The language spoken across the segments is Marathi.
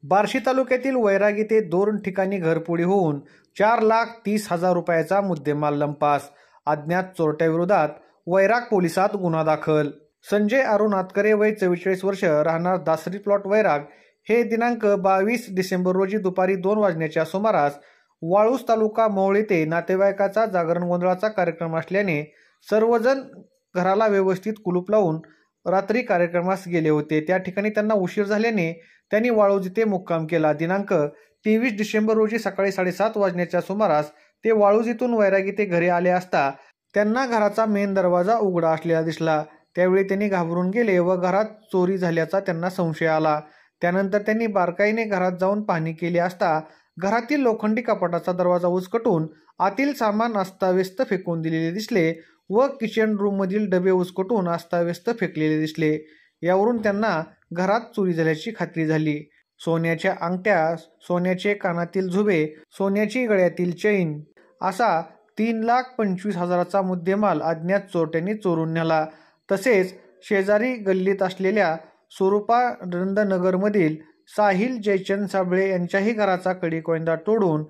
बार्शी तालुक्यातील वैरागी ते 2 ठिकाणी घरफोडी होऊन 4,30,000 रुपयाचा मुद्देमाल लंपास. अज्ञात चोरट्याविरोधात वैराग पोलिसात गुन्हा दाखल. संजय अरुण आतकरे वय 44 वर्ष राहणार दासरी प्लॉट वैराग हे दिनांक 22 डिसेंबर रोजी दुपारी 2 वाजण्याच्या सुमारास वाळूस तालुका मोहोळ येथे नातेवाईकाचा जागरण गोंधळाचा कार्यक्रम असल्याने सर्वजण घराला व्यवस्थित कुलूप लावून रात्री कार्यक्रमास गेले होते. त्या ठिकाणी त्यांना उशीर झाल्याने त्यांनी वाळूज येथे मुक्काम केला. दिनांक 23 डिसेंबर रोजी सकाळी 7:30 वाजण्याच्या सुमारास ते वाळूज येथून वैराग येथे घरी आले असता त्यांना घराचा मेन दरवाजा उघडा असलेला दिसला. त्यावेळी त्यांनी घाबरून गेले व घरात चोरी झाल्याचा त्यांना संशय आला. त्यानंतर त्यांनी बारकाईने घरात जाऊन पाहणी केली असता घरातील लोखंडी कपाटाचा दरवाजा उचकटून आतील सामान अस्ताव्यस्त फेकून दिलेले दिसले व किचन रूम मधील डबे उचकटून अस्ताव्यस्त फेकलेले दिसले. यावरून त्यांना घरात चोरी झाल्याची खात्री झाली. सोन्याच्या अंगठ्या, सोन्याचे कानातील झुबे, सोन्याची गळ्यातील चैन असा 3,25,000चा मुद्देमाल अज्ञात चोरट्यांनी चोरून नेला. तसेच शेजारी गल्लीत असलेल्या स्वरूपानंदनगरमधील साहिल जयचंद साबळे यांच्याही घराचा कडी-कोयंदा तोडून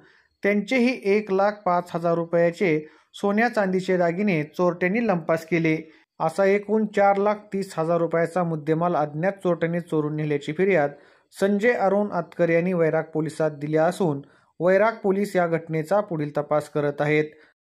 त्यांचेही 1,05,000 रुपयाचे सोन्या चांदीचे दागिने चोरट्यांनी लंपास केले. असा एकूण 4,30,000 रुपयाचा मुद्देमाल अज्ञात चोरट्यांनी चोरून नेल्याची फिर्याद संजय अरुण आतकरे यांनी वैराग पोलिसात दिली असून वैराग पोलीस या घटनेचा पुढील तपास करत आहेत.